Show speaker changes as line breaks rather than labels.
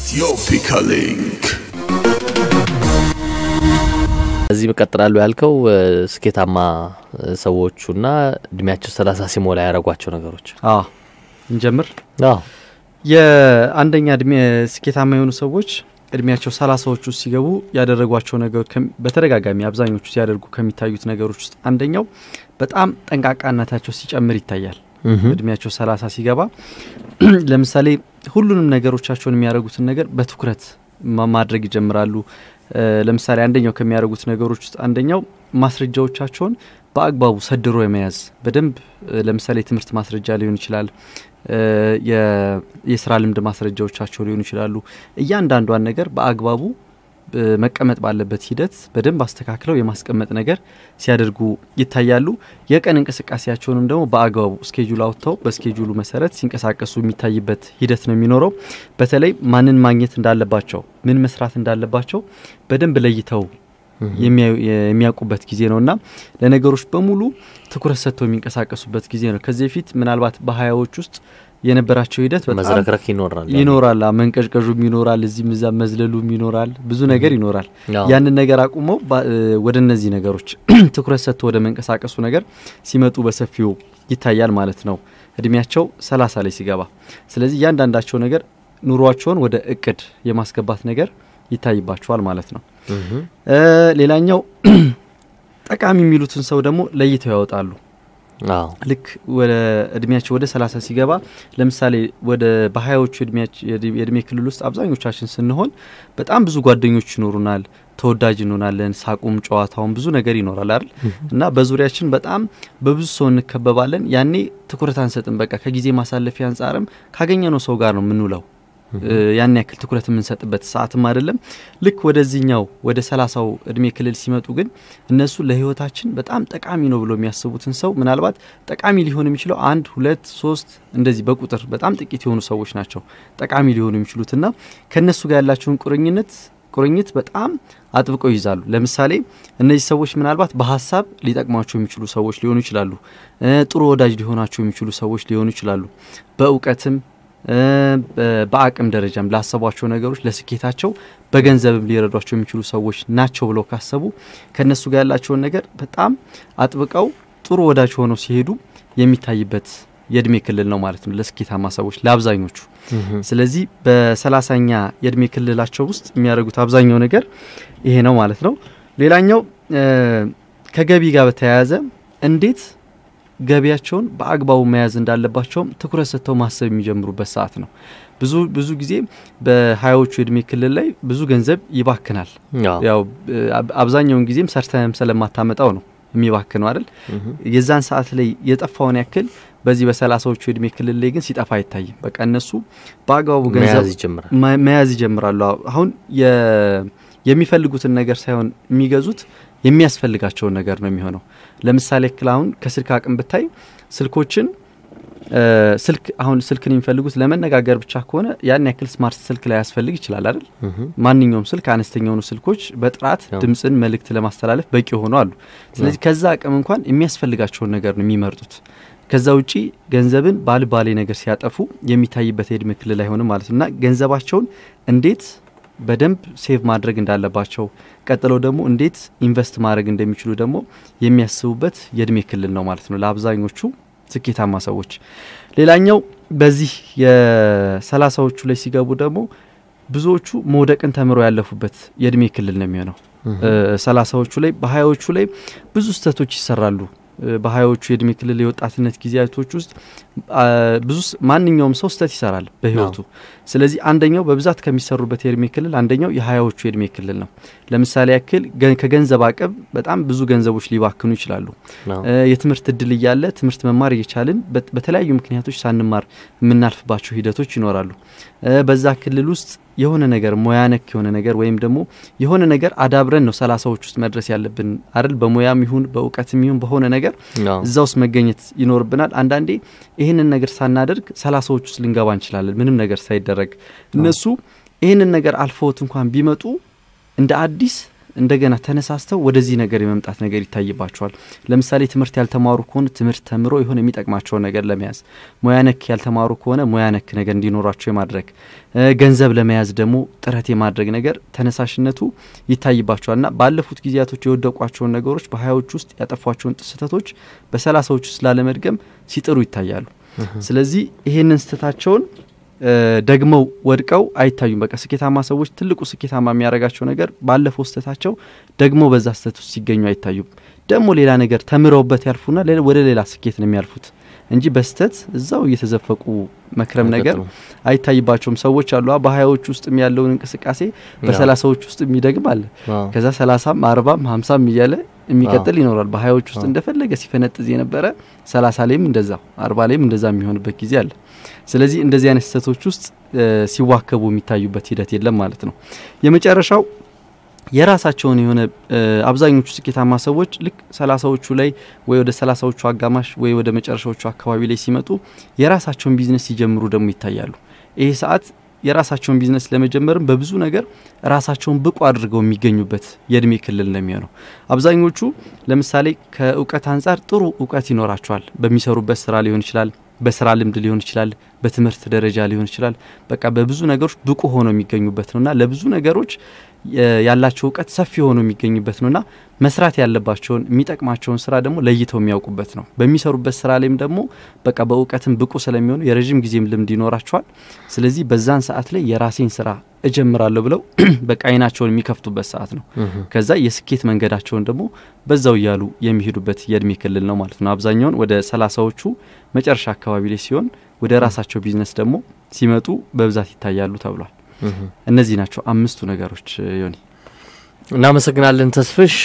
Ethiopia Link
እዚህ መቀጠላሉ ያልከው ስኬታማ ሰዎችና እድሜያቸው 30 ሲሞላ ያረጋቸው ነገሮች
እንጀምር የአንደኛ እድሜ ስኬታማ የሆኑ ሰዎች እድሜያቸው 30ዎቹ ሲገቡ ያደረጓቸው ነገር በተደጋጋሚ አብዛኞቹ ሲያደርጉ ከሚታዩት ነገሮች ውስጥ አንደኛው በጣም ጠንቃቃነታቸው ሲጨምር ይታያል እድሜያቸው 30 ሲገባ ለምሳሌ ሁሉንም ነገሮቻቸውን የሚያደርጉትን ነገር በትኩረት ማድረግ ይጀምራሉ ለምሳሌ አንደኛው ከሚያደርጉት ነገሮች ውስጥ አንደኛው ማስረጃዎቻቸውን በአግባቡ ሰድሮ የመያዝ በደንብ ለምሳሌ ትምህርት ማስረጃ ሊሆን ይችላል የስራ ልምድ ማስረጃዎቻቸው ሊሆኑ ይችላሉ እያንዳንዷን ነገር በአግባቡ መቀመጥ ባለበት ሂደት በደንብ አስተካክለው የማስቀመጥ ነገር ሲያደርጉ ይታያሉ የቀን እንቅስቃሴያቸውንም ደግሞ በአግባቡ ስኬጁል አውጥተው በስኬጁሉ መሰረት ሲንቀሳቀሱ የሚታይበት ሂደት ነው የሚኖረው በተለይ ማንን ማግኘት እንዳለባቸው ምን መስራት እንዳለባቸው በደንብ ለይተው የሚያውቁበት ጊዜ ነውና ለነገሮች በሙሉ ትኩረት ሰጥተው የሚንቀሳቀሱበት ጊዜ ነው ከዚህ በፊት ምናልባት በ20ዎች ውስጥ የነበራቸው ሂደት በጣም
መዝረክረክ
ይኖራል መንቀጭቀዡም ይኖራል እዚህ ምዛም መዝለሉም ይኖራል ብዙ ነገር ይኖራል ያንን ነገር አቁመው ወደ እነዚህ ነገሮች ትኩረት ሰጥተው ወደ መንቀሳቀሱ ነገር ሲመጡ በሰፊው ይታያል ማለት ነው እድሜያቸው 30 ላይ ሲገባ ስለዚህ ያንዳንዳቸው ነገር ኑሯቸውን ወደ እቅድ የማስገባት ነገር ይታይባቸዋል ማለት ነው ሌላኛው ጠቃሚ የሚሉትን ሰው ደግሞ ለይተው ያወጣሉ ልክ ወደ እድሜያቸው ወደ 30 ሲገባ ለምሳሌ ወደ በ20ዎቹ እድሜ ክልል ውስጥ አብዛኞቻችን ስንሆን በጣም ብዙ ጓደኞች ይኖሩናል ተወዳጅ እንሆናለን ሳቁም ጨዋታውም ብዙ ነገር ይኖራል አይደል እና በዙሪያችን በጣም በብዙ ሰው እንከበባለን ያኔ ትኩረት አንሰጥም በቃ ከጊዜ ማሳለፊያ አንፃርም ካገኘነው ሰው ጋር ነው ምንውለው ያን ያክል ትኩረት የምንሰጥበት ሰዓትም አይደለም ልክ ወደዚህኛው ወደ 30ው እድሜ ክልል ሲመጡ ግን እነሱ ለህይወታችን በጣም ጠቃሚ ነው ብሎ የሚያስቡትን ሰው ምናልባት ጠቃሚ ሊሆን የሚችለው 1 2 3 እንደዚህ በቁጥር በጣም ጥቂት የሆኑ ሰዎች ናቸው ጠቃሚ ሊሆኑ የሚችሉትና ከነሱ ጋር ያላቸውን ቁርኝት በጣም አጥብቀው ይዛሉ ለምሳሌ እነዚህ ሰዎች ምናልባት በሐሳብ ሊጠቅማቸው የሚችሉ ሰዎች ሊሆኑ ይችላሉ ጥሩ ወዳጅ ሊሆናቸው የሚችሉ ሰዎች ሊሆኑ ይችላሉ በእውቀትም በአቅም ደረጃም ላሰቧቸው ነገሮች ለስኬታቸው በገንዘብም ሊረዷቸው የሚችሉ ሰዎች ናቸው ብለው ካሰቡ ከነሱ ጋር ያላቸው ነገር በጣም አጥብቀው ጥሩ ወዳጅ ሆነው ሲሄዱ የሚታይበት የእድሜ ክልል ነው ማለት ነው ለስኬታማ ሰዎች ለአብዛኞቹ ስለዚህ በ30ኛ የእድሜ ክልላቸው ውስጥ የሚያደርጉት አብዛኛው ነገር ይሄ ነው ማለት ነው ሌላኛው ከገቢ ጋር በተያያዘ እንዴት ገቢያቸውን በአግባቡ መያዝ እንዳለባቸው ትኩረት ሰጥተው ማሰብ የሚጀምሩበት ሰዓት ነው ብዙ ጊዜ በ20ዎቹ እድሜ ክልል ላይ ብዙ ገንዘብ ይባክናል ያው አብዛኛውን ጊዜም ሰርተንም ስለማታመጣው ነው የሚባክነው አይደል የዛን ሰዓት ላይ የጠፋውን ያክል በዚህ በ30ዎቹ እድሜ ክልል ላይ ግን ሲጠፋ አይታይም በቃ እነሱ በአግባቡ ገንዘብ መያዝ ይጀምራሉ አሁን የሚፈልጉትን ነገር ሳይሆን የሚገዙት የሚያስፈልጋቸው ነገር ነው የሚሆነው ለምሳሌ ክላውን ከስልክ አቅም ብታይ ስልኮችን ስልክን የሚፈልጉት ለመነጋገር ብቻ ከሆነ ያን ያክል ስማርት ስልክ ላይ ያስፈልግ ይችላል አይደል ማንኛውም ስልክ አነስተኛው ነው ስልኮች በጥራት ድምጽን መልእክት ለማስተላለፍ በቂ ሆኖ አሉ ስለዚህ ከዛ አቅም እንኳን የሚያስፈልጋቸው ነገር ነው የሚመርጡት ከዛ ውጪ ገንዘብን ባልባሌ ነገር ሲያጠፉ የሚታይበት የእድሜ ክልል ላይ ሆነ ማለትና ገንዘባቸውን እንዴት በደንብ ሴቭ ማድረግ እንዳለባቸው ቀጥለው ደግሞ እንዴት ኢንቨስት ማድረግ እንደሚችሉ ደግሞ የሚያስቡበት የእድሜ ክልል ነው ማለት ነው ለአብዛኞቹ ስኬታማ ሰዎች ሌላኛው በዚህ የ30ዎቹ ላይ ሲገቡ ደግሞ ብዙዎቹ መውደቅን ተምረው ያለፉበት የእድሜ ክልል ነው የሚሆነው 30ዎቹ ላይ በ20ዎቹ ላይ ብዙ ስህተቶች ይሰራሉ በ20ዎቹ የእድሜ ክልል የወጣትነት ጊዜያቶች ውስጥ ብዙ ማንኛውም ሰው ስህተት ይሰራል በህይወቱ ስለዚህ አንደኛው በብዛት ከሚሰሩበት የእድሜ ክልል አንደኛው የ20ዎቹ የእድሜ ክልል ነው ለምሳሌ ያክል ከገንዘብ አቅም በጣም ብዙ ገንዘቦች ሊባክኑ ይችላሉ የትምህርት እድል ይያለ ትምህርት መማር እየቻልን በተለያዩ ምክንያቶች ሳንማር የምናልፍባቸው ሂደቶች ይኖራሉ በዛ ክልል ውስጥ የሆነ ነገር ሞያነክ የሆነ ነገር ወይም ደግሞ የሆነ ነገር አዳብረን ነው 30ዎች ውስጥ መድረስ ያለብን አይደል በሞያም ይሁን በእውቀትም ይሁን በሆነ ነገር እዛውስ መገኘት ይኖርብናል አንዳንዴ ይሄንን ነገር ሳናደርግ 30ዎች ውስጥ ልንገባ እንችላለን ምንም ነገር ሳይደረግ እነሱ ይሄንን ነገር አልፈውት እንኳን ቢመጡ እንደ አዲስ እንደገና ተነሳስተው ወደዚህ ነገር የመምጣት ነገር ይታይባቸዋል ለምሳሌ ትምህርት ያልተማሩ ከሆነ ትምህርት ተምሮ ይሆን የሚጠቅማቸው ነገር ለመያዝ ሙያ ነክ ያልተማሩ ከሆነ ሙያ ነክ ነገር እንዲኖራቸው የማድረግ ገንዘብ ለመያዝ ደግሞ ጥረት የማድረግ ነገር ተነሳሽነቱ ይታይባቸዋልና ባለፉት ጊዜያቶች የወደቋቸው ነገሮች በ20ዎች ውስጥ ያጠፏቸውን ጥስተቶች በ30ዎች ውስጥ ላለመድገም ሲጥሩ ይታያሉ ስለዚህ ይሄንን ስተታቸውን ደግመው ወድቀው አይታዩም በቃ ስኬታማ ሰዎች ትልቁ ስኬታማ የሚያረጋቸው ነገር ባለፈው ስተታቸው ደግሞ በዛ ስተት ውስጥ ሲገኙ አይታዩም ደግሞ ሌላ ነገር ተምረውበት ያልፉና ወደ ሌላ ስኬት ነው የሚያልፉት እንጂ በስተት እዛው እየተዘፈቁ መክረም ነገር አይታይባቸውም ሰዎች አሉ በ20ዎች ውስጥ የሚያለውን እንቅስቃሴ በ30ዎች ውስጥ የሚደግማል ከዛ 30 40 50 እያለ የሚቀጥል ይኖራል በ20ዎች ውስጥ እንደፈለገ ሲፈነጥዝ የነበረ 30 ላይም እንደዛው 40 ላይም እንደዛ የሚሆንበት ጊዜ አለ ስለዚህ እንደዚህ አይነት ስተቶች ውስጥ ሲዋከቡ የሚታዩበት ሂደት የለም ማለት ነው የመጨረሻው የራሳቸውን የሆነ አብዛኞቹ ስኬታማ ሰዎች ልክ 30ዎቹ ላይ ወይ ወደ 30ዎቹ አጋማሽ ወይ ወደ መጨረሻዎቹ አካባቢ ላይ ሲመጡ የራሳቸውን ቢዝነስ ሲጀምሩ ደግሞ ይታያሉ ይሄ ሰዓት የራሳቸውን ቢዝነስ ለመጀመርም በብዙ ነገር ራሳቸውን ብቁ አድርገው የሚገኙበት የእድሜ ክልል ነው የሚሆነው አብዛኞቹ ለምሳሌ ከእውቀት አንፃር ጥሩ እውቀት ይኖራቸዋል በሚሰሩበት ስራ ሊሆን ይችላል በስራ ልምድ ሊሆን ይችላል በትምህርት ደረጃ ሊሆን ይችላል በቃ በብዙ ነገሮች ብቁ ሆነው የሚገኙበት ነውና ለብዙ ነገሮች ያላቸው እውቀት ሰፊ ሆነው የሚገኙበት ነውና መስራት ያለባቸውን የሚጠቅማቸውን ስራ ደግሞ ለይተው የሚያውቁበት ነው በሚሰሩበት ስራ ላይም ደግሞ በቃ በእውቀትም ብቁ ስለሚሆኑ የረጅም ጊዜም ልምድ ይኖራቸዋል ስለዚህ በዛን ሰዓት ላይ የራሴን ስራ እጀምራለሁ ብለው በቃ አይናቸውን የሚከፍቱበት ሰዓት ነው ከዛ የስኬት መንገዳቸውን ደግሞ በዛው ያሉ የሚሄዱበት የእድሜ ክልል ነው ማለት ነው አብዛኛውን ወደ 30ዎቹ መጨረሻ አካባቢ ላይ ሲሆን ወደ ራሳቸው ቢዝነስ ደግሞ ሲመጡ በብዛት ይታያሉ ተብሏል እነዚህ ናቸው 5ቱ ነገሮች ዮኒ
እናመሰግናለን ተስፍሽ